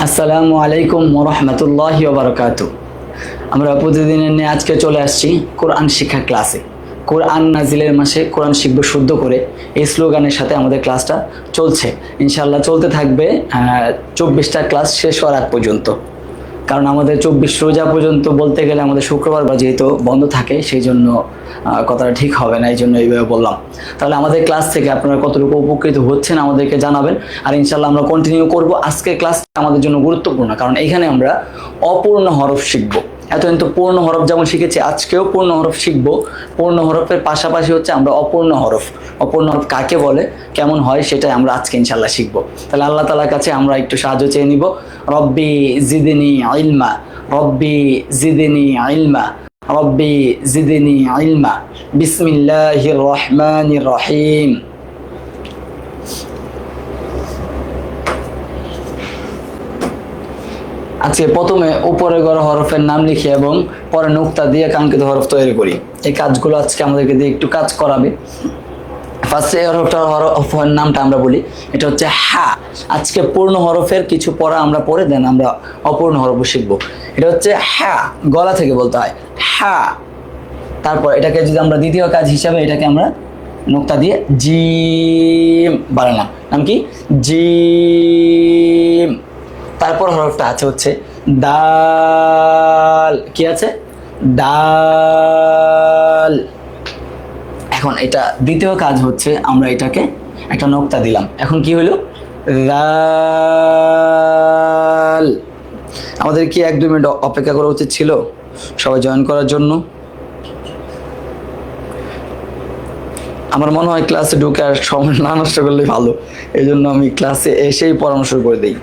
আসসালামু আলাইকুম ওরহমতুল্লাহি ওবারাকাতু। আমরা প্রতিদিনের নিয়ে আজকে চলে আসছি কোরআন শিক্ষা ক্লাসে। কোরআন নাজিলের মাসে কোরআন শিখব শুদ্ধ করে, এই স্লোগানের সাথে আমাদের ক্লাসটা চলছে। ইনশাল্লাহ চলতে থাকবে 24টা ক্লাস শেষ হওয়ার আগ পর্যন্ত। কারণ আমাদের 24 রোজা পর্যন্ত বলতে গেলে আমাদের শুক্রবার বা যেহেতু বন্ধ থাকে, সেই জন্য কথাটা ঠিক হবে না, এই জন্য এইভাবে বললাম। তাহলে আমাদের ক্লাস থেকে আপনারা কতটুকু উপকৃত হচ্ছেন আমাদেরকে জানাবেন, আর ইনশাল্লাহ আমরা কন্টিনিউ করব। আজকের ক্লাসটা আমাদের জন্য গুরুত্বপূর্ণ, কারণ এখানে আমরা অপূর্ণ হরফ শিখবো। এতদিন তো পূর্ণ হরফ যেমন শিখেছি, আজকেও পূর্ণ হরফ শিখবো। পূর্ণ হরফের পাশাপাশি হচ্ছে আমরা অপূর্ণ হরফ। অপূর্ণ হরফ কাকে বলে, কেমন হয়, সেটাই আমরা আজকে ইনশাল্লাহ শিখবো। তাহলে আল্লাহ তাআলার কাছে আমরা একটু সাহায্য চেয়ে নিব। রব্বি জিদনি ইলমা, রব্বি জিদনি ইলমা, রব্বি জিদনি ইলমা। বিসমিল্লাহির রহমানির রহিম। আজকে প্রথমে উপরে গড় হরফের নাম লিখি এবং পরে নুক্তা দিয়ে কাঙ্ক্ষিত হরফ তৈরি করি। এই কাজগুলো আজকে আমাদেরকে দিয়ে একটু কাজ করাবে। ফার্স্টে এই হরফের নামটা আমরা বলি, এটা হচ্ছে হা। আজকে পূর্ণ হরফের কিছু পড়া আমরা পড়ে দেন আমরা অপূর্ণ হরফ শিখবো। এটা হচ্ছে হা, গলা থেকে বলতে হয় হা। তারপর এটাকে যদি আমরা দ্বিতীয় কাজ হিসাবে এটাকে আমরা নুক্তা দিয়ে জিম বানালাম। নাম কি? জিম। তারপর হরফটা আছে হচ্ছে দাল। কি আছে? ডাল। এখন এটা দ্বিতীয় কাজ হচ্ছে আমরা এটাকে একটা নোক্তা দিলাম। এখন কি হলো? রাল। আমাদের কি 1-2 মিনিট অপেক্ষা করা উচিত ছিল সবাই জয়েন করার জন্য? আমার মনে হয় ক্লাসে ঢুকে আর সময় না নষ্ট করলে ভালো, এই জন্য আমি ক্লাসে এসেই পরামর্শ করে দিই।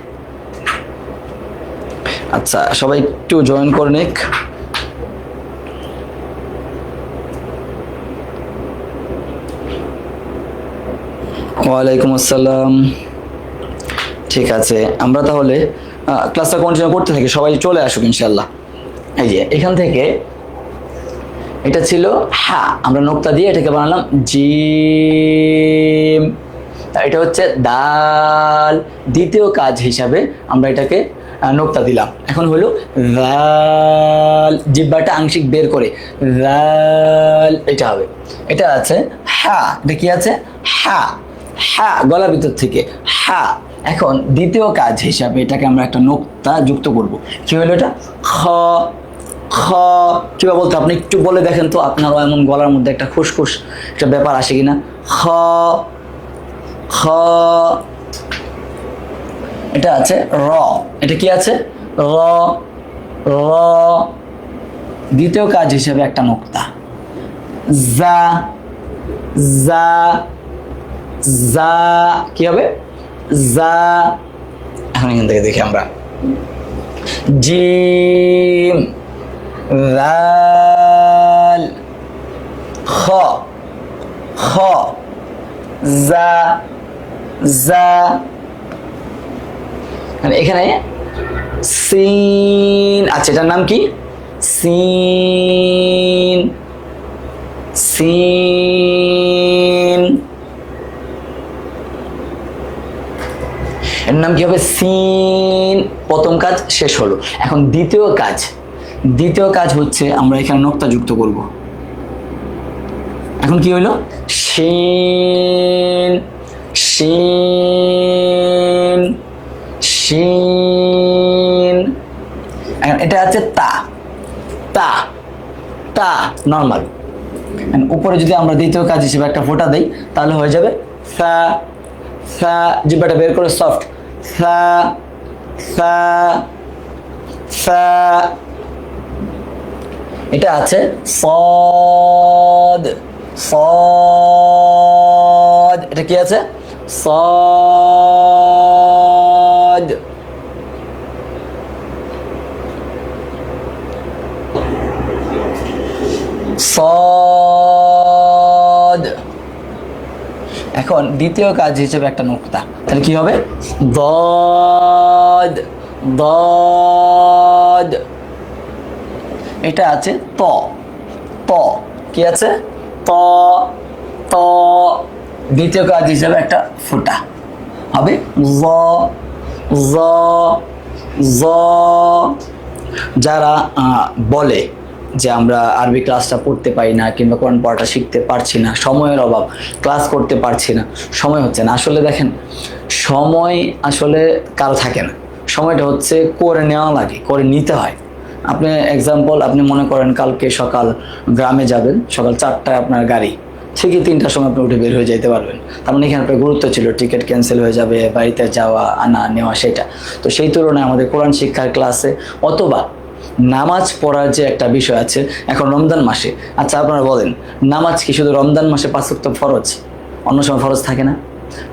আচ্ছা, সবাই একটু জয়েন করে নিক। ওয়ালাইকুম আসসালাম। ঠিক আছে, আমরা তাহলে ক্লাসটা কন্টিনিউ করতে থাকি, সবাই চলে আসুক ইনশাল্লাহ। এই যে এখান থেকে এটা ছিল হা, আমরা নোক্তা দিয়ে এটাকে বানালাম জিম। এটা হচ্ছে দাল। দ্বিতীয় কাজ হিসাবে আমরা এটাকে নোক্তা দিলাম। এখন হলো রাল, জিহ্বাটা আংশিক বের করে রাল, এটা হবে। এটা আছে হা। এটা কি আছে? হা। হা, গলা ভিতর থেকে হা। এখন দ্বিতীয় কাজ হিসাবে এটাকে আমরা একটা নোক্তা যুক্ত করব। কি হলো এটা? খ। খ কিভাবে বলতে, আপনি একটু বলে দেখেন তো, আপনারও এমন গলার মধ্যে একটা খুসখুস একটা ব্যাপার আসে কিনা? খ। খ। এটা আছে র। এটা কি আছে? র। র। দ্বিতীয় কাজ হিসেবে একটা নোক্তা জা। জা। জা কি হবে? জা। এখন এখান থেকে দেখি আমরা জিম, রাল, খ। খ। জা। জা। এখানে সিন। আচ্ছা, এটার নাম কি? সিন। সিন। এর নাম কি হবে? সিন। প্রথম কাজ শেষ হলো। এখন দ্বিতীয় কাজ। দ্বিতীয় কাজ হচ্ছে আমরা এখানে নোক্তা যুক্ত করব। এখন কি হলো? শিন। শিন। শিন। এখন এটা আছে তা। তা। তা নর্মাল। উপরে যদি আমরা দ্বিতীয় কাজ হিসেবে একটা ফোঁটা দেই তাহলে হয়ে যাবে সা। সা, জিহ্বাটা বের করে সফট। সা। সা। সা। এটা আছে সদ। সদ। এটা কি আছে? সদ। সদ। এখন দ্বিতীয় কাজ হিসেবে একটা নোক্তা, তাহলে কি হবে? দদ। দদ। এটা আছে ত। ত কি আছে? ত। ত। দ্বিতীয় কাজ হিসেবে একটা ফোঁটা হবে জ। জ। জ। যারা বলে যে আমরা আরবি ক্লাসটা পড়তে পারি না কিংবা কোরআন পড়াটা শিখতে পারছি না, সময়ের অভাব, ক্লাস করতে পারছি না, সময় হচ্ছে না, আসলে দেখেন সময় আসলে কারো থাকে না, সময়টা হচ্ছে করে নেওয়া লাগে, করে নিতে হয়। আপনি এক্সাম্পল, আপনি মনে করেন কালকে সকাল গ্রামে যাবেন, সকাল 4টায় আপনার গাড়ি, ঠিকই 3টার সময় আপনি উঠে বের হয়ে যেতে পারবেন। তার মানে এখানে আপনার গুরুত্ব ছিল, টিকিট ক্যান্সেল হয়ে যাবে, বাড়িতে যাওয়া আনা নেওয়া সেটা। তো সেই তুলনায় আমাদের কোরআন শিক্ষার ক্লাসে অথবা নামাজ পড়ার যে একটা বিষয় আছে, এখন রমজান মাসে, আচ্ছা আপনারা বলেন নামাজ কি শুধু রমজান মাসে 5 ওয়াক্ত ফরজ, অন্য সময় ফরজ থাকে না?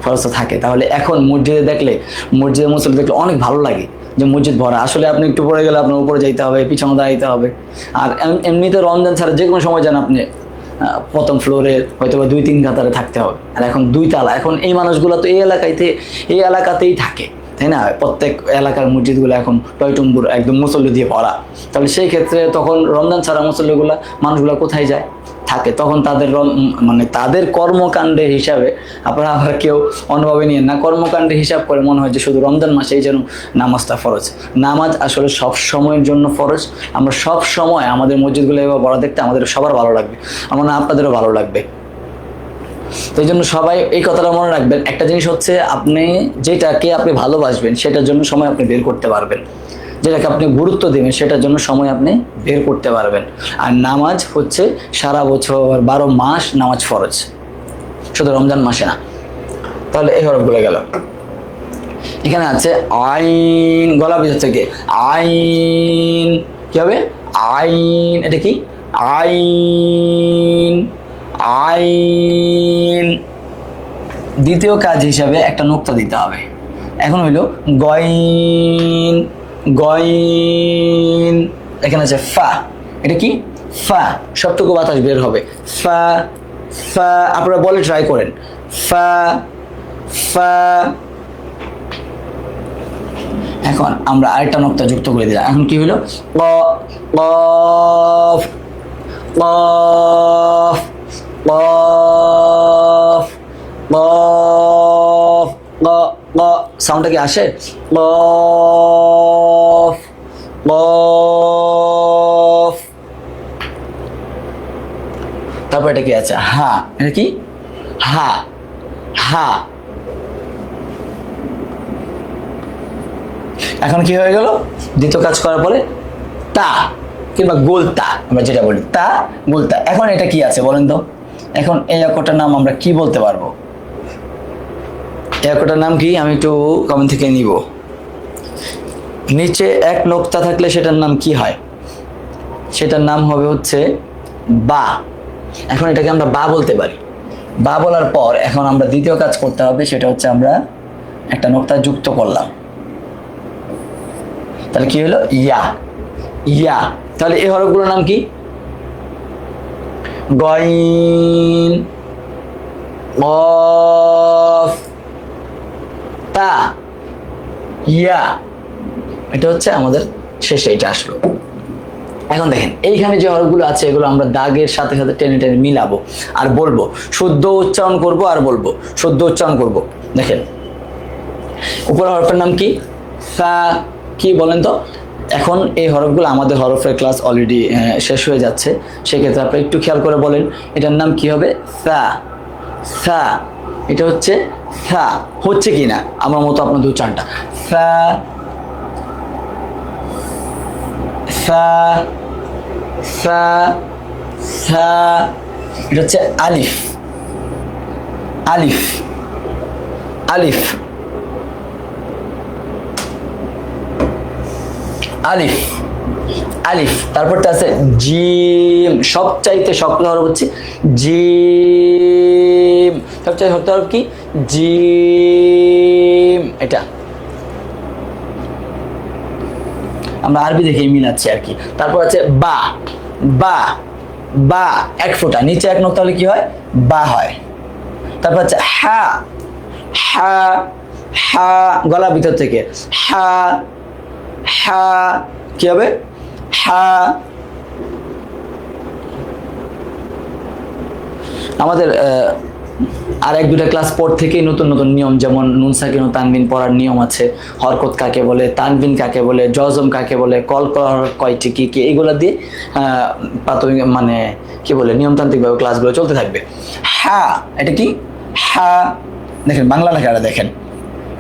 ফরজ তো থাকে। তাহলে এখন মসজিদে দেখলে, মসজিদে মুসল্লি দেখলে অনেক ভালো লাগে যে মসজিদ ভরা। আসলে আপনি একটু পরে গেলে আপনার উপরে যাইতে হবে, পিছনে দাঁড়াইতে হবে। আর এমনিতে রমজান ছাড়া যে কোনো সময় যান আপনি, প্রথম ফ্লোরে হয়তো বা 2-3 কাতারে থাকতে হবে। আর এখন 2 তালা। এখন এই মানুষগুলো তো এই এলাকাতেই থাকে, তাই না? প্রত্যেক এলাকার মসজিদগুলো এখন টয়টুম্বুর একদম মুসল্লি দিয়ে ভরা। তাহলে সেই ক্ষেত্রে তখন রমজান ছাড়া মুসল্লিগুলো, মানুষগুলো কোথায় যায়? থাকে। তখন তাদের মানে তাদের কর্মকাণ্ডের হিসাবে, আপনারা আবার কেউ অন্যভাবে নিয়ে না, কর্মকাণ্ডের হিসাব করে মনে হয় যে শুধু রমজান মাসেই যেন নামাজটা ফরজ। নামাজ আসলে সব সময়ের জন্য ফরজ। আমরা সব সময় আমাদের মসজিদগুলো এবার বড় দেখতে আমাদের সবার ভালো লাগবে, আমার না আপনাদেরও ভালো লাগবে। তো এই জন্য সবাই এই কথাটা মনে রাখবেন। একটা জিনিস হচ্ছে, আপনি যেটাকে আপনি ভালোবাসবেন সেটার জন্য সময় আপনি বের করতে পারবেন, যেটাকে আপনি গুরুত্ব দেবেন সেটার জন্য সময় আপনি বের করতে পারবেন। আর নামাজ হচ্ছে সারা বছর 12 মাস নামাজ ফরজ, শুধু রমজান মাসে না। তাহলে এই হরফগুলো গেল। এখানে আছে আইন, গলা ভিতর থেকে আইন, কি হবে? আইন। এটা কি? আইন, আইন। দ্বিতীয় কাজ হিসাবে একটা নোক্তা দিতে হবে। এখন হইল গইন, গইন। এখানে আছে ফা। এটা কি? ফা। সবটুকু বাতাস বের হবে। ফা, ফা। আপনারা বলে ট্রাই করেন। ফা, ফা। এখন আমরা আরেকটা নোক্তা যুক্ত করে দিলাম। এখন কি হইল? ক, কফ, কফ, কফ, কফ, ক, ক। সাউন্ডটা কি আসে? কফ, কফ। তারপর এটা কি আছে? হা। এটা কি? হা, হা। এখন কি হয়ে গেল? দ্বিতীয় কাজ করার পরে তা কিংবা গোলতা, আমরা যেটা বলি তা, গোলতা। এখন এটা কি আছে বলেন তো? এখন এই অক্ষরটার নাম আমরা কি বলতে পারবো? এই অক্ষরটার নাম কি? আমি একটু কমেন্ট থেকে নিব। নিচে এক নোক্তা থাকলে সেটার নাম কি হয়? সেটার নাম হবে হচ্ছে বা। এখন এটাকে আমরা বা বলতে পারি। বা বলার পর এখন আমরা দ্বিতীয় কাজ করতে হবে, সেটা হচ্ছে আমরা একটা নোক্তা যুক্ত করলাম। তাহলে কি হলো? ইয়া, ইয়া। তাহলে এই হরফগুলোর নাম কি? গইন, কফ, তা, ইয়া। এটা হচ্ছে আমাদের শেষে এটা আসলো। এখন দেখেন এইখানে যে হরফগুলো আছে এগুলো আমরা দাগের সাথে সাথে টেনে টেনে মিলাবো আর বলবো, শুদ্ধ উচ্চারণ করব আর বলবো, শুদ্ধ উচ্চারণ করব। দেখেন উপরের হরফের নাম কি? সা। কি বলেন তো? এখন এই হরফগুলো, আমাদের হরফের ক্লাস অলরেডি শেষ হয়ে যাচ্ছে, সেক্ষেত্রে আপনি একটু খেয়াল করে বলেন এটার নাম কি হবে? সা, সা। এটা হচ্ছে সা। হচ্ছে কি না আমার মতো আপনার 2-4টা। সা, সা, সা, সা। এটা হচ্ছে আলিফ, আলিফ, আলিফ, আলিফ, আলিফ। তারপরটা আছে জিম। সবচাইতে শক্ত হরফ হচ্ছে জিম। সবচাইতে শক্ত হরফ কি? জিম। এটা আমরা আরবি দেখে মিলাচ্ছি আর কি। তারপর আছে বা, বা, বা। এক ফোঁটা নিচে এক নোক্তা হলে কি হয়? বা হয়। তারপর আছে হা, হা, হা। গলা ভিতর থেকে হা, হা। কি হবে? হা। আমাদের আর এক দুটা ক্লাস পর থেকেই নতুন নতুন নিয়ম, যেমন নুন সাকিন ও তানবিন পড়ার নিয়ম আছে, হরকত কাকে বলে, তানবিন কাকে বলে, জজম কাকে বলে, কল করার কয়টি কি কি, এগুলা দিয়ে প্রাথমিক মানে কি বলে নিয়মতান্ত্রিকভাবে ক্লাসগুলো চলতে থাকবে। হ্যাঁ, এটা কি? হ্যাঁ, দেখেন বাংলা লেখাটা দেখেন,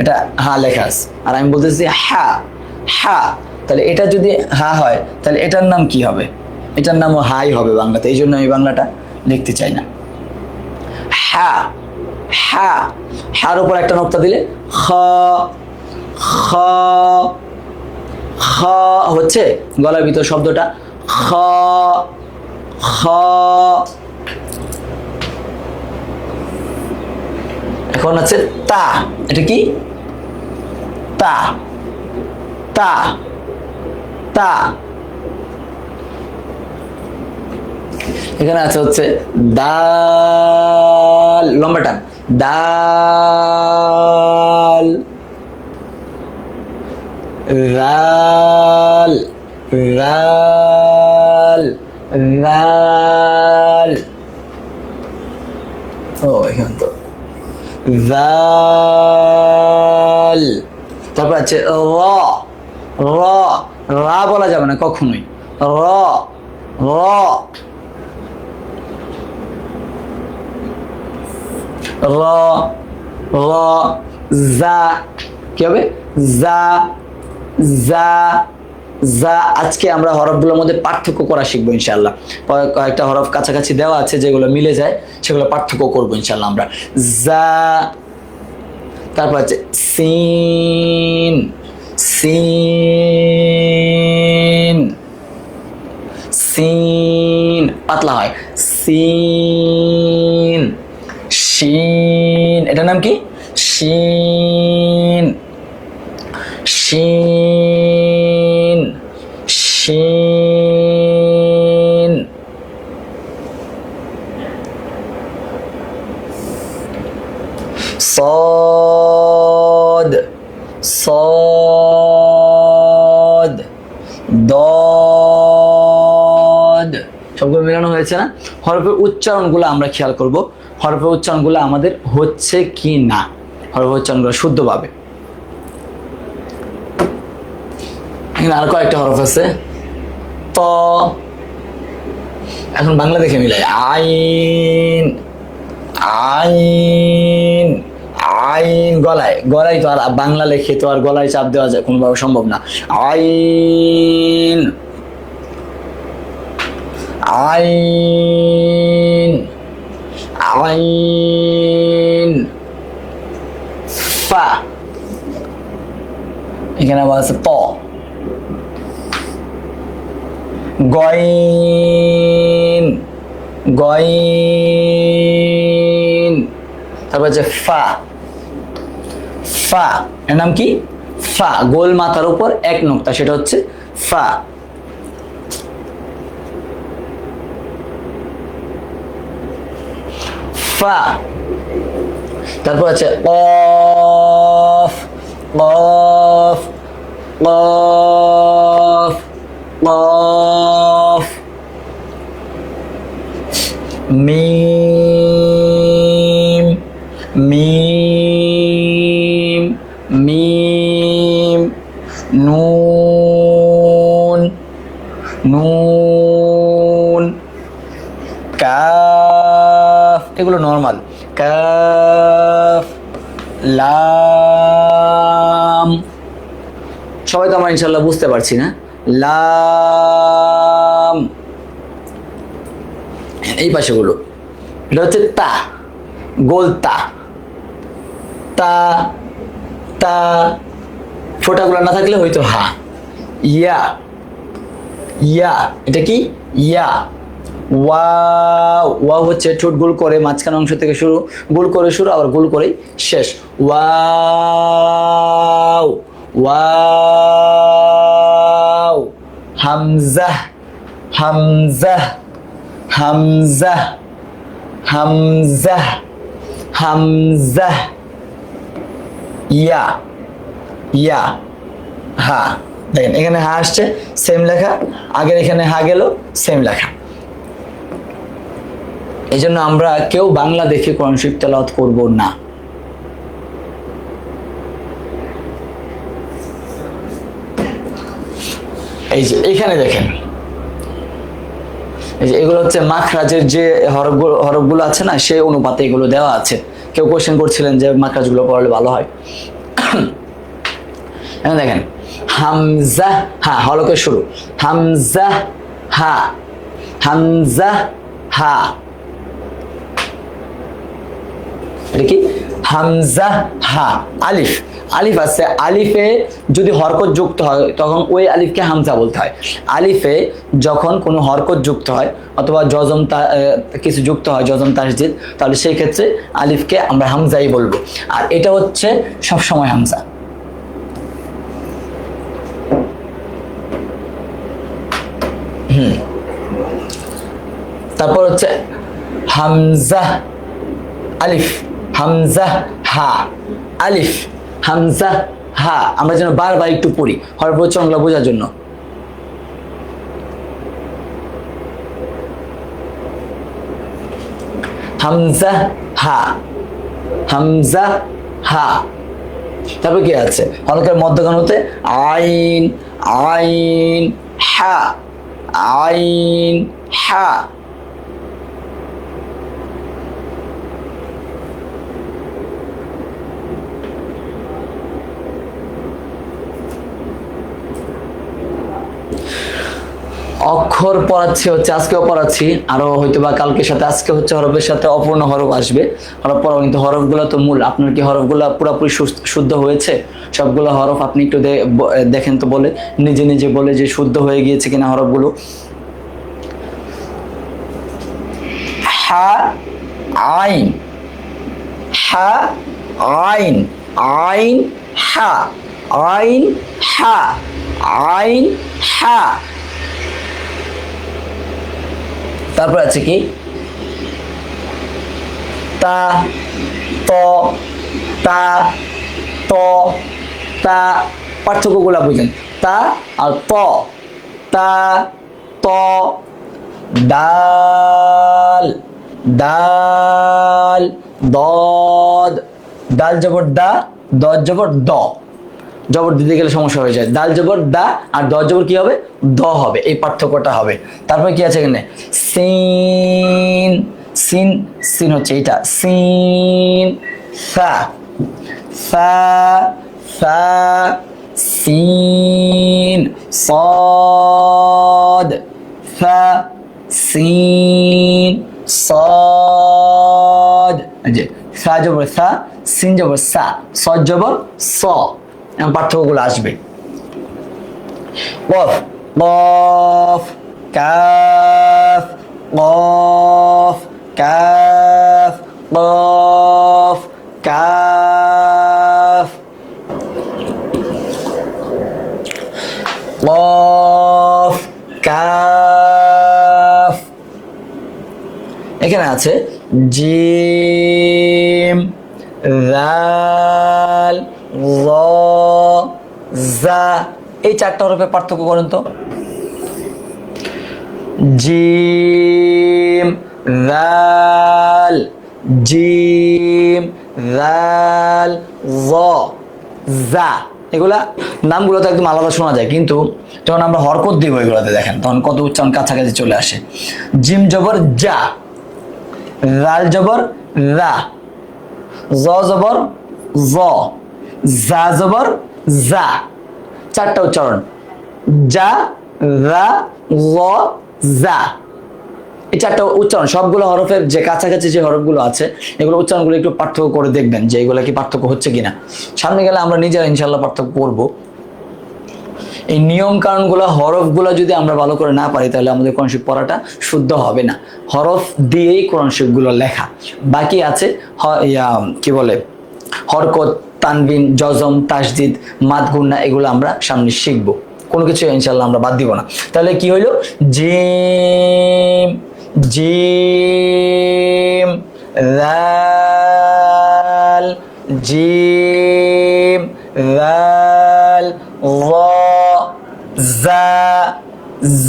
এটা হা লেখা আছে, আর আমি বলতেছি হ্যাঁ হ্যাঁ। তাহলে এটা যদি হা হয় তাহলে এটার নাম কি হবে? এটার নামও হাই হবে বাংলাতে, এই জন্য আমি বাংলাটা লিখতে চাই না। হ্যাঁ হ্যাঁ, হ্যার উপর একটা নোক্তা দিলে খ, খ, খ হচ্ছে গলার ভিতর শব্দটা খ, খ। এখন আছে তা, এটা কি? তা, তা, তা। এখানে আছে হচ্ছে দাল, লম্বা টান, দাল, রাল, রাল, রাল। ও এখানে তো রাল। তারপর আছে র, র, রা বলা যাবে না কখনোই, র, র। র, র, জা, কি হবে? জা, জা, যা। আজকে আমরা হরফগুলোর মধ্যে পার্থক্য করা শিখবো ইনশাআল্লাহ। কয়েকটা হরফ কাছাকাছি দেওয়া আছে যেগুলো মিলে যায়, সেগুলো পার্থক্য করবো ইনশাআল্লাহ আমরা। যা, তারপর আছে সিন, সিন, সিন পাতলা হয়, সিন, শিন, এটার নাম কি? শিন, শিন, শিন। صاد، صاد، ضاد। সবগুলো মেলানো হয়েছে না? হরফের উচ্চারণগুলো আমরা খেয়াল করব, হরফের উচ্চারণগুলো আমাদের হচ্ছে কি না, হরফের উচ্চারণগুলো শুদ্ধভাবে। এখানে আর কয়েকটা হরফ আছে, ত। এখন বাংলা দেখে মিলাই, আইন, আইন, আইন। গলায়, গলায় তো আর বাংলা লেখে তো আর গলায় চাপ দেওয়া যায় কোনোভাবে সম্ভব না। আইন, আইন, আইন। ফা, এখানে আবার আছে ত। গইন, গইন। তারপর আছে ফা, ফা, এর নাম কি? ফা, গোল মাথার উপর এক নোক্তা, সেটা হচ্ছে ফা। ফা। তারপর আছে কফ, কফ, কফ, কফ। মিম, মিম, মিম। নুন, নুন। কাফ, এগুলো নর্মাল, কাফ, লাম। সবাই তো আমরা ইনশাল্লাহ বুঝতে পারছি না? লাম। এই পাশেগুলো, এটা হচ্ছে তা, গোল তা, তা, তা। ফোঁটাগুলো না থাকলে হয়তো হা। ইয়া, ইয়া, এটা কি? ইয়া। ওয়াও, ওয়াও হচ্ছে ঠোঁট গোল করে মাঝখান অংশ থেকে শুরু, গোল করে শুরু আবার গোল করেই শেষ। ওয়াও, ওয়াও। হামজা, হামজা, হামজা, হামজা, হামজা। ইয়া, ইয়া, হা। দেখেন এখানে হা আসছে, সেম লেখা, আগের এখানে হা গেল, সেম লেখা। এই জন্য আমরা কেউ বাংলা দেখে কোরআন শরীফ তেলাওয়াত করব না। এই যে এখানে দেখেন, এই যে এগুলো হচ্ছে মাখরাজের যে হরফগুলো আছে না, সেই অনুপাতে এগুলো দেওয়া আছে। কেউ কোশ্চেন করছিলেন যে মাখরাজগুলো পড়ালে ভালো হয়। এখন দেখেন, হামজা হা, হলকের শুরু, হামজা হা, হামজা হা, এটা কি? হামজা হা। আলিফ, আলিফ আছে, আলিফে যদি হরকত যুক্ত হয় তখন ওই আলিফকে হামজা বলতে হয়। আলিফে যখন কোনো হরকত যুক্ত হয় অথবা জজম কিছু যুক্ত হয়, জজম তাসদীদ, তাহলে সেই ক্ষেত্রে আলিফকে আমরা হামজাই বলবো। আর এটা হচ্ছে সবসময় হামজা। তারপর হচ্ছে হামজা আলিফ, হামজা হা, আলিফ হামজা হা। আমরা যেন বারবার একটু পড়ি হরফ উচ্চারণগুলো বোঝার জন্য। হামজা হা, হামজা হা। তারপর কি আছে? হলকের মধ্যখানেতে আইন, আইন হা, আইন হা। অক্ষর পড়াচ্ছি হচ্ছে, আজকেও পড়াচ্ছি, আরো হয়তো বা কালকের সাথে, আজকে হচ্ছে হরফের সাথে অপূর্ণ হরফ আসবে, হরফ পড়াবো। কিন্তু হরফগুলো তো মূল। আপনার কি হরফগুলো পুরোপুরি শুদ্ধ হয়েছে? সবগুলো হরফ আপনি একটু দেখেন তো, বলে নিজে নিজে বলে যে শুদ্ধ হয়ে গিয়েছে কিনা হরফগুলো। হা আইন, হা আইন, আইন হা, আইন হা, আইন হা। তারপর আছে কি? তা, ত, তা, ত, তা। পার্থক্যগুলো বুঝেন। তা আর ত, তা, ত। ডাল, ডাল, দদ, ডাল জবর দা, দদ জবর দ। জবর দিতে গেলে সমস্যা হয়ে যায়। দাল জবর দা আর দ জবর কি হবে? দ হবে। এই পার্থক্যটা হবে। তারপরে কি আছে এখানে? সিন, সিন, সিন হচ্ছে এটা, সিন, সা, সা, সা, সিন, সদ, সা, সিন, সদ। এই যে সা জবর সা, সিন জবর সা, সদ জবর স। পার্থক্যগুলো আসবে। কফ, কফ, কাফ, কফ, কাফ, কফ, কাফ, কফ, কাফ। এখানে আছে জিম, জাল, জ, জা। এই চারটা হরফের পার্থক্য করেন তো। জিম, জাল, জিম, জাল, জ, জা। এগুলা নামগুলো তো একদম আলাদা শোনা যায়, কিন্তু যখন আমরা হরকত দিব এগুলোতে দেখেন তখন কত উচ্চারণ কাছাকাছি চলে আসে। জিম জবর যা, রাল জবর রা, জ জবর জ, জা জবর জা। চারটা উচ্চারণ, যা, রা, জ, জা। এই চারটা উচ্চারণ সবগুলো হরফের যে কাছাকাছি যে হরফগুলো আছে এগুলো উচ্চারণগুলো একটু পার্থক্য করে দেখবেন যে এগুলো কি পার্থক্য হচ্ছে কিনা। সামনে গেলে আমরা নিজেরা ইনশাল্লাহ পার্থক্য করবো। এই নিয়ম কারণগুলো, হরফগুলো যদি আমরা ভালো করে না পারি তাহলে আমাদের কোরআন শরীফ পড়াটা শুদ্ধ হবে না। হরফ দিয়েই কোরআন শরীফগুলো লেখা। বাকি আছে কি বলে, হরকত, তানবিন, জজম, তাসদিদ, মাদ, গুন্না, এগুলো আমরা সামনে শিখবো। কোনো কিছু ইনশাল্লাহ আমরা বাদ দিব না। তাহলে কি হইলো? জিম, জিম, জাল, জিম, জাল, র, জা,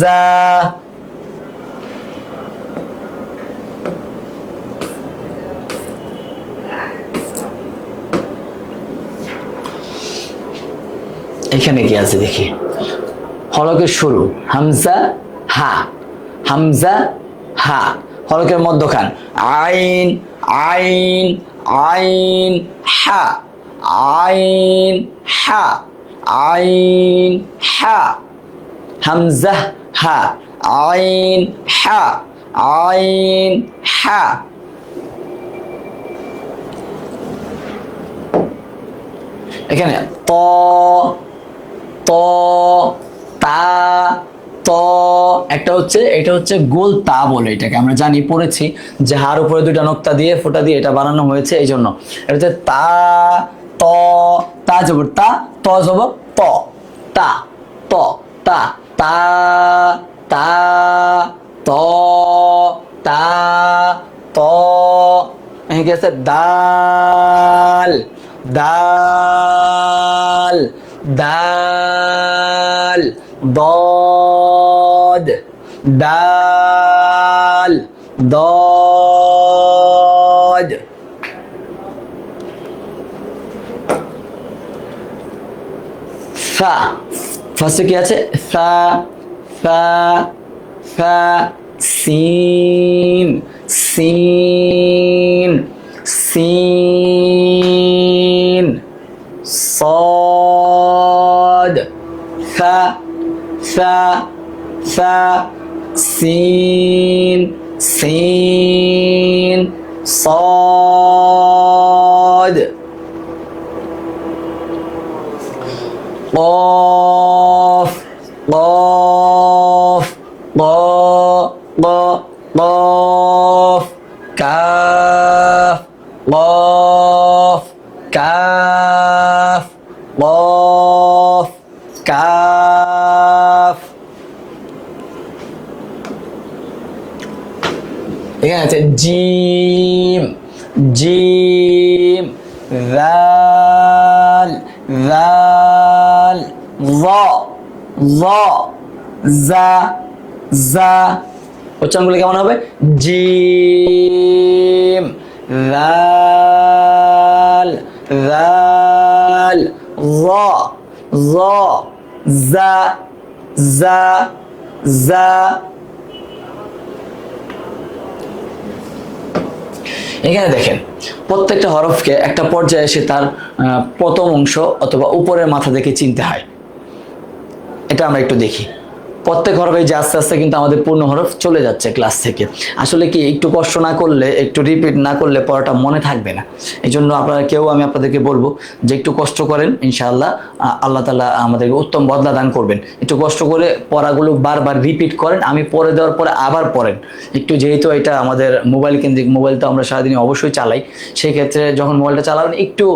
জা। এখানে কি আছে দেখি, হলকের শুরু হামজা হা, হামজা হা, হলকের মধ্যখান আইন আইন আইন হা, আইন হা, আইন হা, হামজা হা, আইন হা, আইন হা। এখানে ত ত তা ত, একটা হচ্ছে, এটা হচ্ছে গোল তা বলে, এটাকে আমরা জানি পড়েছি যে হার উপরে দুইটা নোক্তা দিয়ে ফোঁটা দিয়ে এটা বানানো হয়েছে, এই জন্য এটা হচ্ছে তা ত, তা জবর তা, ত জবর ত, তা ত তা, তা তা ত তা ত। এখানে কি আছে দাল দাল দাল, ضاد দাল ضاد। ফা, ফার্স্টে কি আছে ফা ফা ফা, সিন সিন সিন, صاد ফা ফা ফা, সিন সিন صاد। قاف قاف قاف، كاف قاف كاف قاف كاف। এখানে আছে জিম জিম, জাল জাল, যা যা জা জা, উচ্চারণগুলো কেমন হবে জিম জাল জাল, যা যা জা জা জা। এখানে দেখেন প্রত্যেকটা হরফকে একটা পর্যায়ে এসে তার প্রথম অংশ অথবা উপরের মাথা থেকে চিনতে হয়। এটা আমরা একটু দেখি, প্রত্যেক হরফে যে আস্তে আস্তে কিন্তু আমাদের পূর্ণ হরফ চলে যাচ্ছে ক্লাস থেকে। আসলে কি একটু কষ্ট না করলে, একটু রিপিট না করলে পড়াটা মনে থাকবে না। এই জন্য আপনারা কেউ, আমি আপনাদেরকে বলবো যে একটু কষ্ট করেন, ইনশাআল্লাহ আল্লাহ তাআলা আমাদেরকে উত্তম বদলা দান করবেন। একটু কষ্ট করে পড়াগুলো বারবার রিপিট করেন, আমি পড়ে দেওয়ার পরে আবার পড়েন একটু, যেহেতু এটা আমাদের মোবাইল কেন্দ্রিক, মোবাইল তো আমরা সারাদিন অবশ্যই চালাই, সেই ক্ষেত্রে যখন মোবাইলটা চালাবেন একটু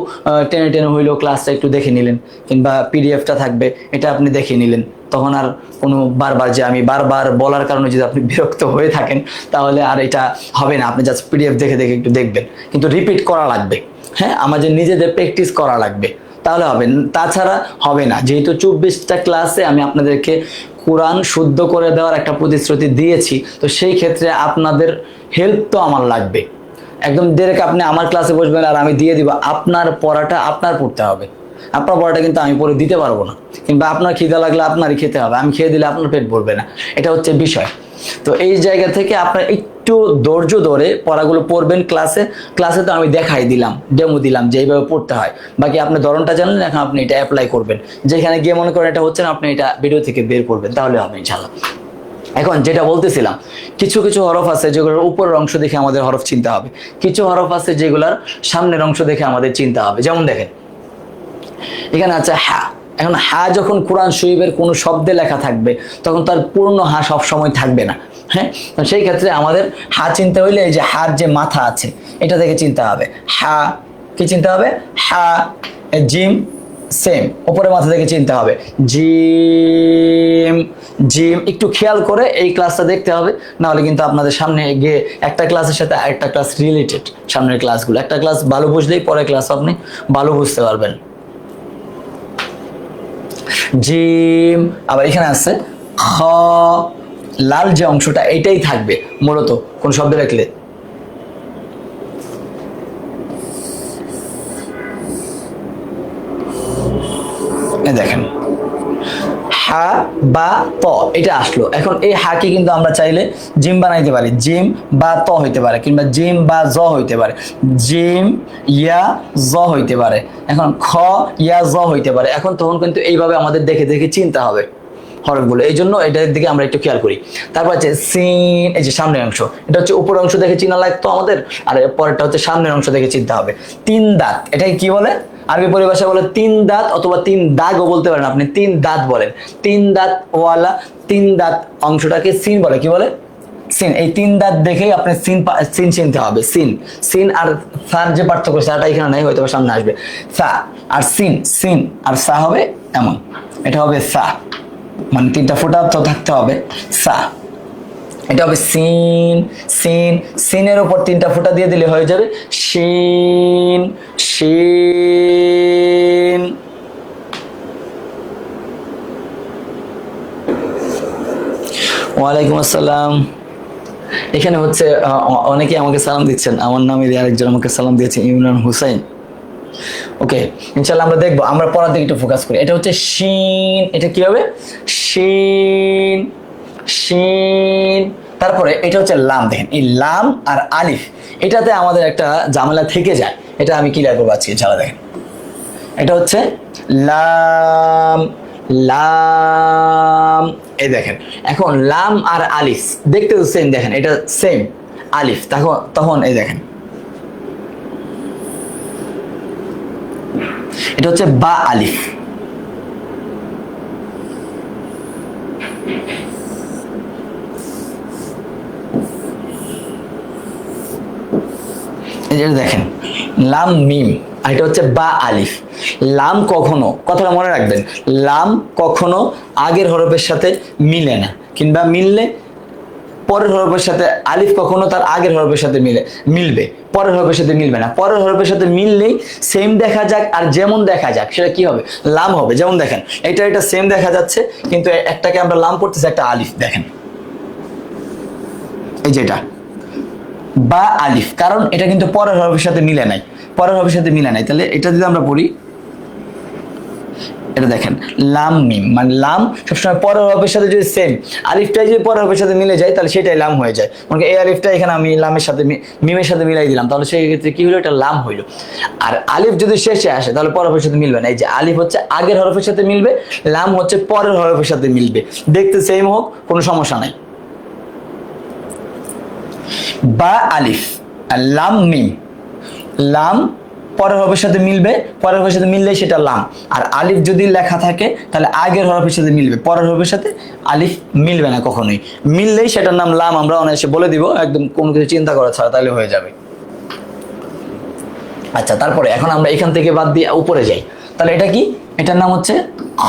টেনে টেনে হইলেও ক্লাসটা একটু দেখে নিলেন, কিংবা পিডিএফটা থাকবে এটা আপনি দেখে নিলেন, তখন আর কোনো বারবার যে আমি বারবার বলার কারণে যদি আপনি বিরক্ত হয়ে থাকেন তাহলে আর এটা হবে না। আপনি জাস্ট পিডিএফ দেখে দেখে একটু দেখবেন, কিন্তু রিপিট করা লাগবে। হ্যাঁ, আমাদের নিজেদের প্র্যাকটিস করা লাগবে, তাহলে হবে, তাছাড়া হবে না। যেহেতু 24টা ক্লাসে আমি আপনাদেরকে কোরআন শুদ্ধ করে দেওয়ার একটা প্রতিশ্রুতি দিয়েছি, তো সেই ক্ষেত্রে আপনাদের হেল্প তো আমার লাগবে। একদম ডাইরেক্ট আপনি আমার ক্লাসে বসবেন আর আমি দিয়ে দিব, আপনার পড়াটা আপনার পড়তে হবে। আপনার পড়াটা কিন্তু আমি পড়ে দিতে পারবো না, কিংবা আপনার খিদে লাগলে আপনারই খেতে হবে, আমি খেয়ে দিলে আপনার পেট ভরবে না, এটা হচ্ছে বিষয়। তো এই জায়গা থেকে আপনার একটু ধৈর্য ধরে পড়াগুলো পড়বেন ক্লাসে। ক্লাসে তো আমি দেখাই দিলাম, ডেমো দিলাম যে এইভাবে পড়তে হয়, বাকি আপনি ধরনটা জানলেন, এখন আপনি এটা অ্যাপ্লাই করবেন। যেখানে গিয়ে মনে করেন এটা হচ্ছে না, আপনি এটা ভিডিও থেকে বের করবেন, তাহলে হবে ইনশাআল্লাহ। এখন যেটা বলতেছিলাম, কিছু কিছু হরফ আছে যেগুলোর উপরের অংশ দেখে আমাদের হরফ চিনতে হবে, কিছু হরফ আছে যেগুলোর সামনের অংশ দেখে আমাদের চিনতে হবে। যেমন দেখেন এখানে আছে হা। এখন হা যখন কোরআন শরীফের কোনো শব্দে লেখা থাকবে তখন তার পূর্ণ হা সব সময় থাকবে না। হ্যাঁ, সেই ক্ষেত্রে আমাদের হা চিনতে হইলে এই যে হার যে মাথা আছে এটা থেকে চিনতে হবে। হা কি চিনতে হবে, হা। জিম সেম, উপরে মাথা থেকে চিনতে হবে জিম জিম। একটু খেয়াল করে এই ক্লাসটা দেখতে হবে, না হলে কিন্তু আপনাদের সামনে গিয়ে একটা ক্লাসের সাথে আরেকটা ক্লাস রিলেটেড, সামনের ক্লাসগুলো একটা ক্লাস ভালো বুঝলেই পরের ক্লাস আপনি ভালো বুঝতে পারবেন। জিম। আবার এখানে আছে খ, লাল যে অংশটা এটাই থাকবে মূলত কোন শব্দ রাখলে। দেখেন হা বা ত এটা আসলো। এখন এই হাকে কিন্তু আমরা চাইলে জিম বানাইতে পারি, জিম বা ত হইতে পারে, কিংবা জিম বা জ হইতে পারে, জিম ইয়া জ হইতে পারে, এখন খ ইয়া জ হইতে পারে। এখন তখন কিন্তু এইভাবে আমাদের দেখে দেখে চিনতে হবে হরফগুলো, এই জন্য এটার দিকে আমরা একটু খেয়াল করি। তারপর হচ্ছে সিন, এই যে সামনের অংশ, এটা হচ্ছে উপরের অংশ দেখে চিনা লাগতো আমাদের, আর পরেরটা হচ্ছে সামনের অংশ দেখে চিনতে হবে। তিন দাঁত, এটাকে কি বলে? আরবি পরিভাষা বলে তিন দাঁত, অথবা তিন দাগও বলতে পারেন আপনি, তিন দাঁত বলেন। তিন দাঁত ওয়ালা, তিন দাঁত অংশটাকে সিন বলে। কি বলে? সিন। এই তিন দাঁত দেখেই আপনি সিন চিনতে হবে। সিন, সিন আর সার যে পার্থক্য, সাটা এখানে নাই, হয়তো সামনে আসবে। সা আর সিন, সিন আর সা হবে এমন, এটা হবে সা, মানে তিনটা ফোঁটা তো থাকতে হবে। সা, এটা হবে সিন, সিন, সিনের উপর তিনটা ফোঁটা দিয়ে দিলে হয়ে যাবে শিন, শিন। ওয়ালাইকুম আসসালাম। এখানে হচ্ছে অনেকে আমাকে সালাম দিচ্ছেন, আমার নামে আরেকজন আমাকে সালাম দিয়েছে, ইমরান হুসাইন। ওকে, ইনশাআল্লাহ আমরা দেখবো, আমরা পড়ার দিকে একটু ফোকাস করি। এটা হচ্ছে শিন, এটা কি হবে? শিন, শিন। তারপরে এটা হচ্ছে লাম। দেখেন এই লাম আর আলিফ, এটাতে আমাদের একটা ঝামেলা থেকে যায়, এটা আমি ক্লিয়ার করবো আজকে ইনশাআল্লাহ। দেখেন এটা হচ্ছে লাম, লাম, এই দেখেন। এখন লাম আর আলিফ দেখতে তো সেম, দেখেন এটা সেম আলিফ, তখন এই দেখেন এটা হচ্ছে বা আলিফ। এই যে দেখেন লাম মিম, আর এটা হচ্ছে বা আলিফ। লাম কখনো, কথাটা মনে রাখবেন, লাম কখনো আগের হরফের সাথে মিলে না, কিংবা মিললে পরের হরফের সাথে। আলিফ কখনো তার আগের হরফের সাথে মিলবে, পরের হরফের সাথে মিলবে না। পরের হরফের সাথে মিললেই সেম দেখা যাক আর যেমন দেখা যাক সেটা কি হবে? লাম হবে। যেমন দেখেন এটা সেম দেখা যাচ্ছে, কিন্তু একটাকে আমরা লাম করতেছি, একটা আলিফ। দেখেন এই যেটা বা আলিফ, কারণ এটা কিন্তু পরের হরফের সাথে মিলে নাই, পরের হরফের সাথে মিলে নাই। তাহলে এটা যদি আমরা পড়ি, এটা দেখেন লাম মিম, মানে লাম সবসময় পরের হরফের সাথে যদি সেম আলিফটাই যদি পরের হরফের সাথে মিলে যায়, তাহলে সেটাই লাম হয়ে যায়। মানে এই আলিফটা এখানে আমি লামের সাথে মিমের সাথে মিলাই দিলাম, তাহলে সেই ক্ষেত্রে কি হলো? এটা লাম হইলো। আর আলিফ যদি শেষে আসে, তাহলে পরের হরফের সাথে মিলবে না। এই যে আলিফ হচ্ছে আগের হরফের সাথে মিলবে, লাম হচ্ছে পরের হরফের সাথে মিলবে, দেখতে সেম হোক, কোনো সমস্যা নাই। বা আলিফ আর লাম মিম, লাম পরের হরফের সাথে মিলবে, পরের হরফের সাথে মিললেই সেটা লাম। আর আলিফ যদি লেখা থাকে, তাহলে আগের হরফের সাথে মিলবে, পরের হরফের সাথে আলিফ মিলবে না কখনোই। মিললেই সেটার নাম লাম। আমরা অনায়াসে বলে দিব, একদম কোনো কিছু চিন্তা করা ছাড়া, তাহলে হয়ে যাবে। আচ্ছা, তারপরে এখন আমরা এখান থেকে বাদ দিয়ে উপরে যাই, তাহলে এটা কি? এটার নাম হচ্ছে খ।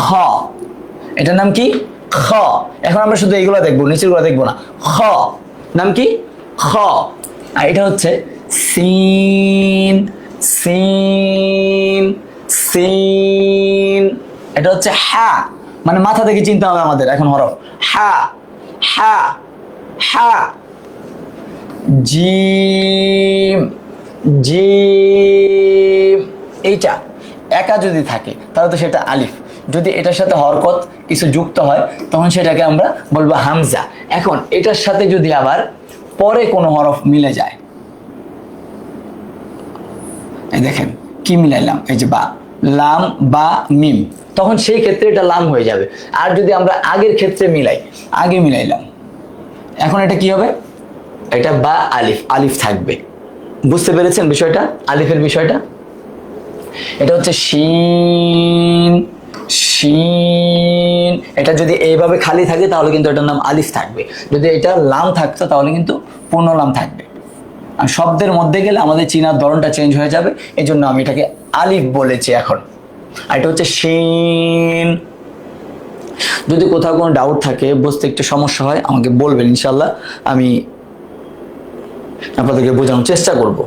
এটার নাম কি? খ। এখন আমরা শুধু এইগুলো দেখবো, নিচের গুলো দেখবো না। খ নাম কি? খ। আর এটা হচ্ছে সিন, সিন, সিন। এটা হচ্ছে হা, মানে মাথা থেকে চিনতে হবে আমাদের এখন হরফ। হা, হা, হা। জিম, জিম। এইটা একা যদি থাকে তাহলে তো সেটা আলিফ, যদি এটার সাথে হরকত কিছু যুক্ত হয় তখন সেটাকে আমরা বলবো হামজা। এখন এটার সাথে যদি আবার পরে কোনো হরফ মিলে যায়, এই দেখেন কি মিলাইলাম, এই যে বা, লাম বা মিম, তখন সেই ক্ষেত্রে এটা লাম হয়ে যাবে। আর যদি আমরা আগের ক্ষেত্রে মিলাই, আগে মিলাইলাম, এখন এটা কি হবে? এটা বা আলিফ, আলিফ থাকবে। বুঝতে পেরেছেন বিষয়টা, আলিফের বিষয়টা? এটা হচ্ছে শিন, শিন। এটা যদি এইভাবে খালি থাকে তাহলে কিন্তু এটার নাম আলিফ থাকবে, যদি এটা লাম থাকতো তাহলে কিন্তু পূর্ণ লাম থাকবে। আর শব্দের মধ্যে গেলে আমাদের চিনার ধরনটা চেঞ্জ হয়ে যাবে, এই জন্য আমি এটাকে আলিফ বলেছি এখন। আর এটা হচ্ছে শিন। যদি কোথাও কোনো ডাউট থাকে, বুঝতে একটু সমস্যা হয়, আমাকে বলবেন, ইনশাল্লাহ আমি আপনাদেরকে বোঝানোর চেষ্টা করব।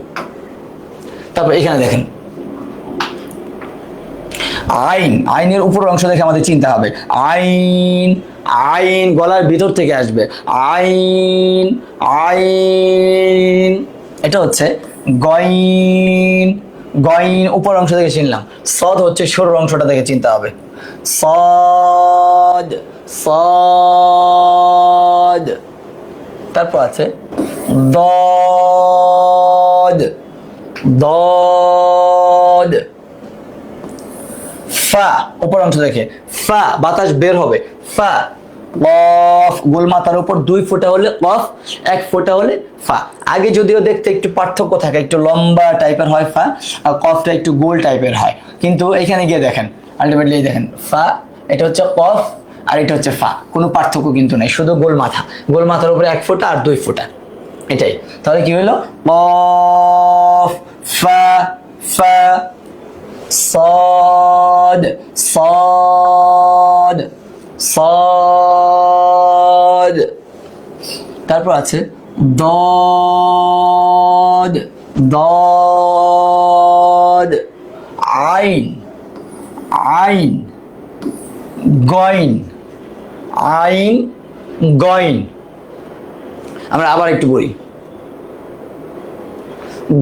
তারপর এখানে দেখেন আইন, আইনের উপরের অংশ দেখে আমাদের চিন্তা হবে। আইন, আইন গলার ভিতর থেকে আসবে। আইন, আইন। এটা হচ্ছে গইন, গইন উপর অংশ থেকে চিনলাম। সদ হচ্ছে সরুর অংশটা দেখে চিনতে হবে। صاد صاد তারপর আছে ضاد ضاد ফা উপর অংশ দেখে ফা বাতাস বের হবে ফা কফ গোল মাথার উপর 2 ফোঁটা হলে কফ 1 ফোঁটা হলে ফা আগে যদিও দেখতে একটু পার্থক্য থাকে একটু লম্বা টাইপের হয় ফা আর কফটা একটু গোল টাইপের হয় কিন্তু এখানে গিয়ে দেখেন আলটিমেটলি দেখেন ফা এটা হচ্ছে কফ আর এটা হচ্ছে ফা কোনো পার্থক্য কিন্তু নাই শুধু গোল মাথার উপরে 1 ফোঁটা আর 2 ফোঁটা এটাই তাহলে কি হলো কফ ফা ফা صاد صاد صاد তারপর আছে ضاد ضاد আইন আইন গইন আইন গইন আমরা আবার একটু পড়ি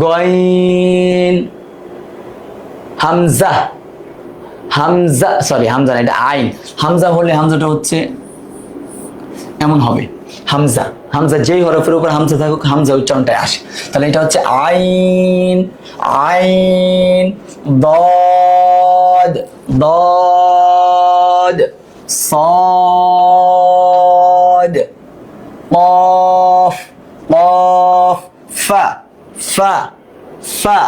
গইন হামজা হামজা সরি হামজা না এটা আইন হামজা হলে হামজাটা হচ্ছে এমন হবে হামজা হামজা যেই হরফের উপর হামজা থাকুক হামজা উচ্চারণটায় আসে তাহলে এটা হচ্ছে আইন আইন ضاد ضاد صاد قاف قاف فا فا فا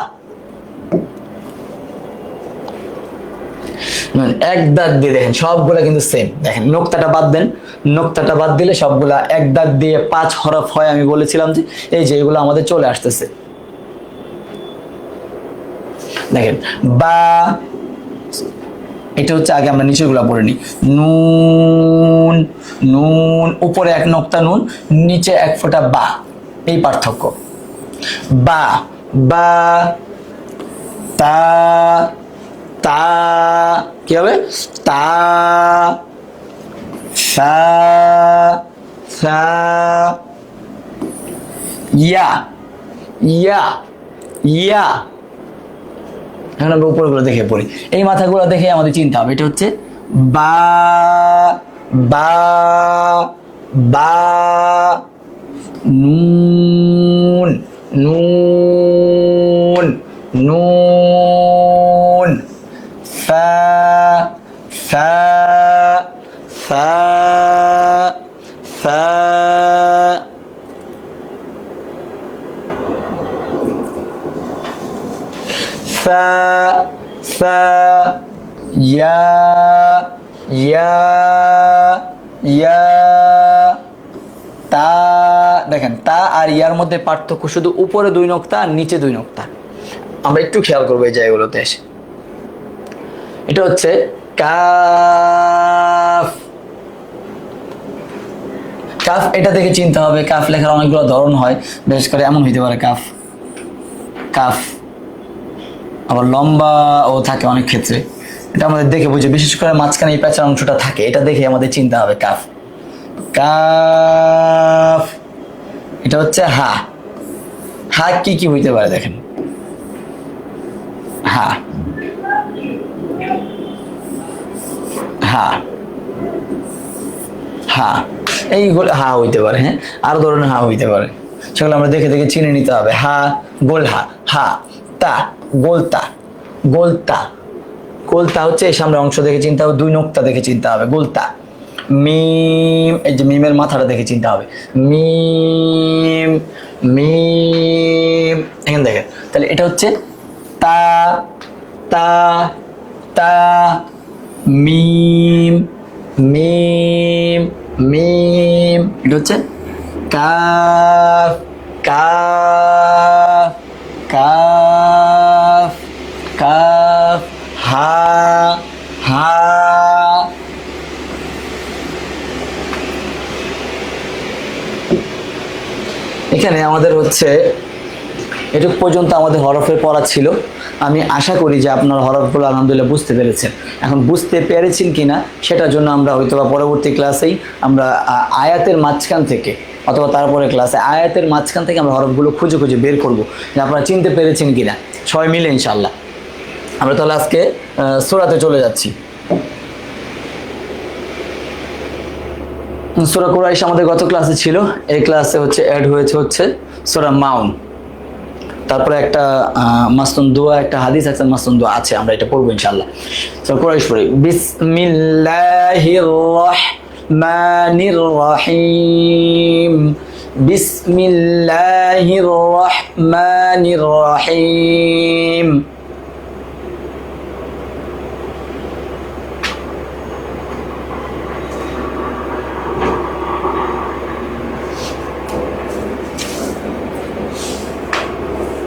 এক দাগ দিয়ে দেখেন সবগুলা কিন্তু সেম দেখেন নোক্তাটা বাদ দেন নোক্তাটা বাদ দিলে সবগুলা এক দাগ দিয়ে 5 হরফ হয় আমি বলেছিলাম যে এই যে এগুলো আমাদের চলে আসতেছে দেখেন বা এটা হচ্ছে আগে আমরা নিচেগুলা পড়ে নিই নুন নুন উপরে 1 নোক্তা নুন নিচে 1 ফোঁটা বা এই পার্থক্য বা বা তা তা কি হবে তা সা সা ইয়া ইয়া ইয়া এখন আমরা উপরগুলো দেখে পড়ি এই মাথাগুলো দেখে আমাদের চিন্তা হবে এটা হচ্ছে বা বা বা নুন নুন নুন ফা ফা ফা ফা ফা ফা ইয়া ইয়া ইয়া তা দেখেন তা আর ইয়ার মধ্যে পার্থক্য শুধু উপরে 2 নোক্তা আর নিচে 2 নোক্তা আমরা একটু খেয়াল করবো এই জায়গাগুলোতে এসে এটা হচ্ছে কাফ কাফ এটা থেকে চিন্তা হবে কাফ লেখার অনেকগুলো ধরন হয় বিশেষ করে এমন হইতে পারে কাফ কাফ আবার লম্বা ও থাকে অনেক ক্ষেত্রে এটা আমাদের দেখে বুঝে বিশেষ করে মাঝখানে এই প্যাঁচার অংশটা থাকে এটা দেখে আমাদের চিন্তা হবে কাফ কাফ এটা হচ্ছে হা হা কি কি হইতে পারে দেখেন হা হা হা এইগুলো হা হইতে পারে হ্যাঁ আরো ধরনের হা হইতে পারে সেগুলো আমরা দেখে দেখে চিনে নিতে হবে হা গোল হা হা তা গোলতা গোলতা গোলতা হচ্ছে এই সামনে অংশ দেখে চিনতে হবে 2 নোক্তা দেখে চিনতে হবে গোলতা মিম এই যে মিমের মাথাটা দেখে চিনতে হবে মিম মিম এখানে দেখেন তাহলে এটা হচ্ছে তা তা তা মিম মিম মিম এটা হচ্ছে কাফ কাফ কাফ কাফ হা হা এখানে আমাদের হচ্ছে এটুক পর্যন্ত আমাদের হরফের পড়া ছিল আমি আশা করি যে আপনার হরফগুলো আলহামদুলিল্লাহ বুঝতে পেরেছেন এখন বুঝতে পেরেছেন কিনা সেটার জন্য আমরা হয়তো বা পরবর্তী ক্লাসেই আমরা আয়াতের মাঝখান থেকে অথবা তারপরে ক্লাসে আয়াতের মাঝখান থেকে আমরা হরফগুলো খুঁজে খুঁজে বের করব যে আপনারা চিনতে পেরেছেন কিনা সবাই মিলে ইনশাআল্লাহ আমরা তাহলে আজকে সূরাতে চলে যাচ্ছি সূরা কুরাইশ আমাদের গত ক্লাসে ছিল, এই ক্লাসে হচ্ছে অ্যাড হচ্ছে সূরা মাউন। তারপরে একটা মাসনুন দোয়া, একটা হাদিস, একটা মাসনুন দোয়া আছে, আমরা এটা পড়বো ইনশাআল্লাহ। সূরা কুরাইশ পড়ি। বিসমিল্লাহির রাহমানির রাহিম, বিসমিল্লাহির রাহমানির রাহিম।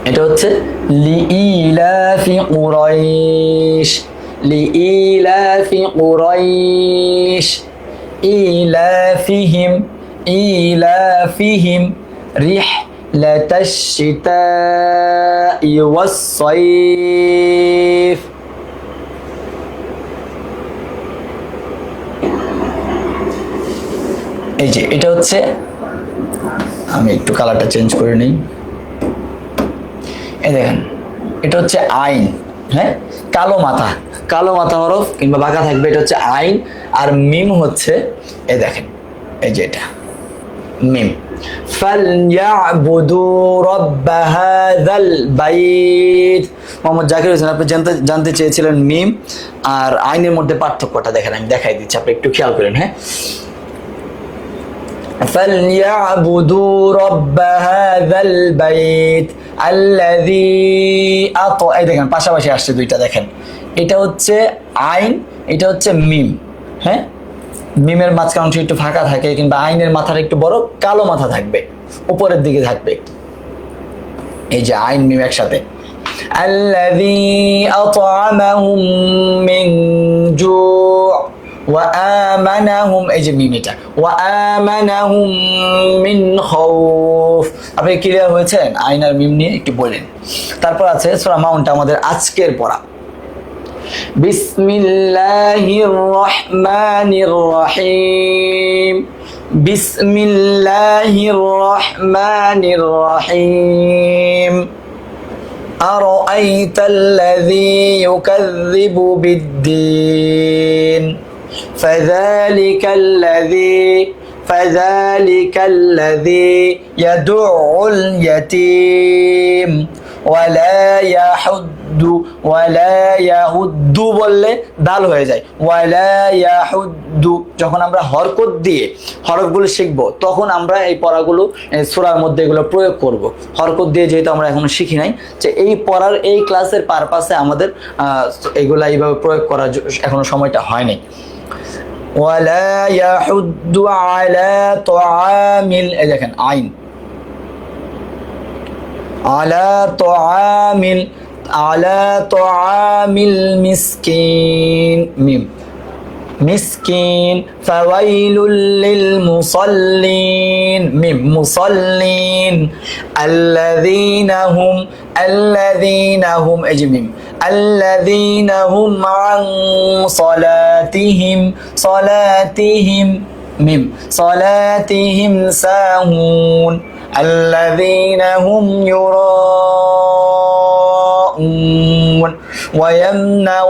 এটা হচ্ছে লিইলাফি কুরাইশ, লিইলাফি কুরাইশ ইলাফিহিম, ইলাফিহিম রিহলাতাশ শিতাই ওয়াস সাইফ। এই যে এটা হচ্ছে, আমি একটু কালারটা চেঞ্জ করে নিই। এই দেখেন, এটা হচ্ছে আইন, হ্যাঁ, কালো মাথা হরফ কিংবা বাঁকা থাকবে, এটা হচ্ছে আইন। আর মিম হচ্ছে, এই দেখেন, এই যে এটা মিম। ফালইয়াবুদু রাব্ব হাযাল বাইত। মোহাম্মদ জাকির হোসেন, আপনি জানতে চেয়েছিলেন মিম আর আইনের মধ্যে পার্থক্যটা। দেখেন, আমি দেখাই দিচ্ছি, আপনি একটু খেয়াল করেন। হ্যাঁ, فليعبدوا رب هذا البيت الذي এই দেখেন পাশাপাশি আসছে দুইটা। দেখেন, এটা হচ্ছে আইন, এটা হচ্ছে মিম। হ্যাঁ, মিমের মাঝখান অংশ একটু ফাঁকা থাকে, কিংবা আইনের মাথার একটু বড় কালো মাথা থাকবে, উপরের দিকে থাকবে। এই যে আইন মিম একসাথে। الذي أطعمهم من جوع وآمنهم, এই যে মিম এটা, وآمنهم من خوف। আপনি ক্লিয়ার হয়েছেন আইন আর মিম নিয়ে? একটু বলেন। তারপর আছে সূরা মাউনটা আমাদের আজকের পড়া। বিসমিল্লাহির রহমানির রহিম, বিসমিল্লাহির রহমানির রহিম। أرأيت الذي يكذب بالدين فذلك الذي يدع اليتيم ولا يحض বললে দাল হয়ে যায়, ওয়ালা ইয়াহুদ্দু। যখন আমরা হরকত দিয়ে হরফগুলো শিখবো, তখন আমরা এই পড়াগুলো সূরার মধ্যে এগুলো প্রয়োগ করব। হরকত দিয়ে যেহেতু আমরা এখনো শিখি নাই, যে এই পড়ার এই ক্লাসের পারপাসে আমাদের এগুলা এইভাবে প্রয়োগ করার এখনো সময়টা হয়নি। ওয়ালা ইয়াহুদ্দু আলা তুআমিল, এই দেখেন আইন, আলা তুআমিল, আলা তুআমিল মিসকিন, মিম মিসকিন। ফাওয়াইলুল লিল মুসাল্লিন, মিম মুসাল্লিন। আল্লাযীনা হুম, এই যে মিম, আল্লাযীনা হুম আন সালাতিহিম, মিম সালাতিহিম সাহুন। الذين هم يراءون ويمنع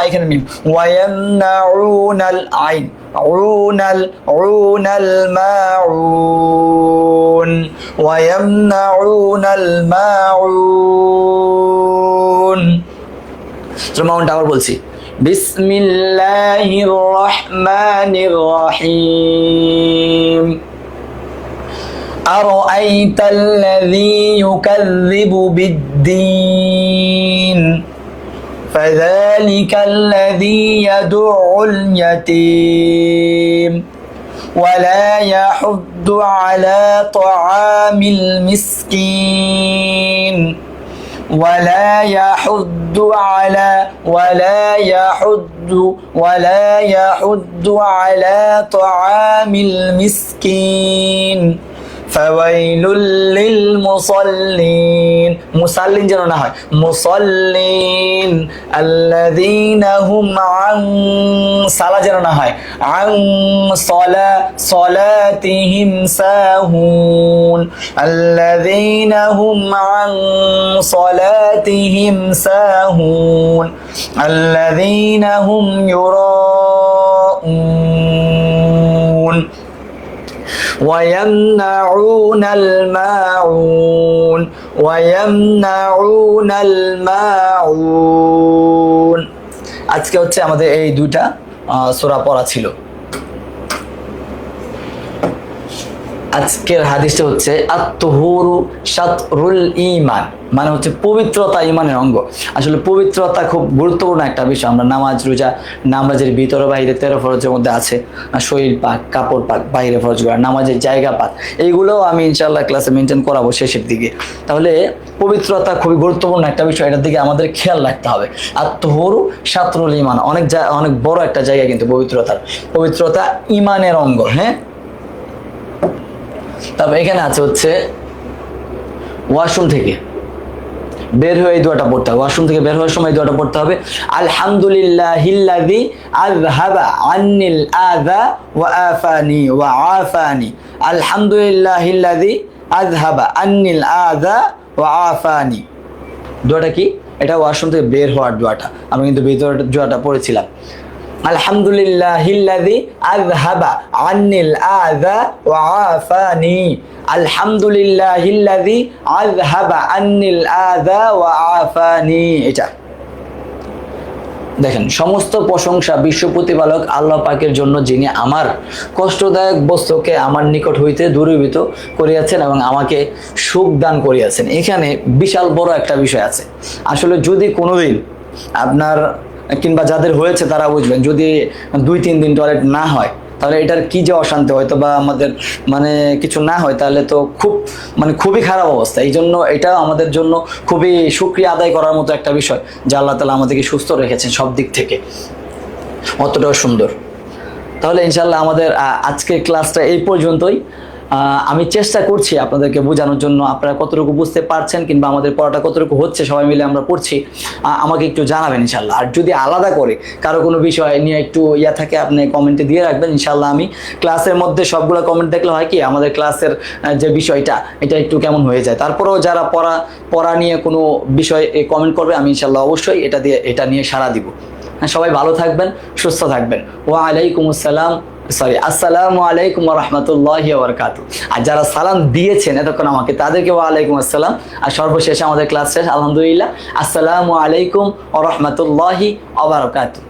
এখানে মিম ويمنعون العين عون الماعون ويمنعون الماعون। মাউনটা আবার বলছি। বিসমিল্লাহির রহমানির রহিম। أرأيت الذي يكذب بالدين فذلك الذي يدع اليتيم ولا يحض على طعام المسكين ولا يحض على طعام المسكين ফাওয়াইলুল লিল মুসাল্লিন, মুসাল্লিন যেন না হয়, মুসাল্লিন। আল্লাযীনা হুম আন, সালা যেন না হয়, আন সালাতিহিম সাহুন। আল্লাযীনা হুম আন সালাতিহিম সাহুন। আল্লাযীনা হুম ইউরাউন। ويمنعون الماعون ويمنعون الماعون আজকে হচ্ছে আমাদের এই দুইটা সূরা পড়া ছিল। আজকের হাদিসটা হচ্ছে আত-তুহুরু শাতরুল ঈমান, মানে হচ্ছে পবিত্রতা ঈমানের অঙ্গ। আসলে পবিত্রতা খুব গুরুত্বপূর্ণ একটা বিষয়। আমরা নামাজ রোজা, নামাজের ভিতরে বাইরে 13 ফরজের মধ্যে আছে শরীর পাক, কাপড় পাক, বাইরে ফরজ করা, নামাজের জায়গা পাক, এইগুলোও আমি ইনশাআল্লাহ ক্লাসে মেনটেন করাবো শেষের দিকে। তাহলে পবিত্রতা খুবই গুরুত্বপূর্ণ একটা বিষয়, এটার দিকে আমাদের খেয়াল রাখতে হবে। আত-তুহুরু শাতরুল ঈমান, অনেক বড় একটা জায়গা কিন্তু পবিত্রতা ঈমানের অঙ্গ। হ্যাঁ, তারপর এখানে আছে হচ্ছে ওয়াশরুম থেকে বের হয়ে এই দোয়াটা পড়তে হবে। ওয়াশরুম থেকে বের হওয়ার সময় এই দোয়াটা পড়তে হবে, আলহামদুলিল্লাহিল্লাযী আযহাবা আন্নিল আযা ওয়া আফানি ওয়া আফানি। আলহামদুলিল্লাহিল্লাযী আযহাবা আন্নিল আযা ওয়া আফানি। দোয়াটা কি? এটা ওয়াশরুম থেকে বের হওয়ার দোয়াটা। আমি কিন্তু ভিতরের দোয়াটা পড়েছিলাম। আলহামদুলিল্লাহিল্লাযী আযহাবা আন্নিল আযা ওয়া আফানি। আলহামদুলিল্লাহিল্লাযী আযহাবা আন্নিল আযা ওয়া আফানি। এটা দেখেন, সমস্ত প্রশংসা বিশ্ব প্রতিপালক আল্লাহ পাকের জন্য, যিনি আমার কষ্টদায়ক বস্তুকে আমার নিকট হইতে দূরীভূত করিয়াছেন এবং আমাকে সুখ দান করিয়াছেন। এখানে বিশাল বড় একটা বিষয় আছে। আসলে যদি কোনোদিন আপনার কিংবা যাদের হয়েছে তারা বুঝবেন, যদি 2-3 দিন টয়লেট না হয় তাহলে এটার কি যে অশান্তি, হয়তো বা আমাদের কিছু না হয় তাহলে তো খুবই খারাপ অবস্থা। এই জন্য এটা আমাদের জন্য খুবই শুকরিয়া আদায় করার মতো একটা বিষয় যে আল্লাহ তাআলা আমাদেরকে সুস্থ রেখেছেন সব দিক থেকে, অতটাও সুন্দর। তাহলে ইনশাআল্লাহ আমাদের আজকের ক্লাসটা এই পর্যন্তই। আমি চেষ্টা করছি আপনাদেরকে বোঝানোর জন্য। আপনারা কতটুকু বুঝতে পারছেন কিংবা আমাদের পড়াটা কতটুকু হচ্ছে, সবাই মিলে আমরা পড়ছি, আমাকে একটু জানাবেন ইনশাআল্লাহ। আর যদি আলাদা করে কারো কোনো বিষয় নিয়ে একটু থাকে, আপনি কমেন্টে দিয়ে রাখবেন ইনশাআল্লাহ। আমি ক্লাসের মধ্যে সবগুলো কমেন্ট দেখলে হয় কি, আমাদের ক্লাসের যে বিষয়টা এটা একটু কেমন হয়ে যায়। তারপরেও যারা পড়া নিয়ে কোনো বিষয় কমেন্ট করবে, আমি ইনশাআল্লাহ অবশ্যই এটা নিয়ে সাড়া দিব। সবাই ভালো থাকবেন, সুস্থ থাকবেন। আসসালামু আলাইকুম ওয়া রাহমাতুল্লাহি ওয়া বারাকাতুহু। আর যারা সালাম দিয়েছেন এতক্ষণ আমাকে, তাদেরকে ওয়া আলাইকুম আসসালাম। আর সর্বশেষে আমাদের ক্লাস শেষ, আলহামদুলিল্লাহ। আসসালামু আলাইকুম ওয়া রাহমাতুল্লাহি ওয়া বারাকাতুহু।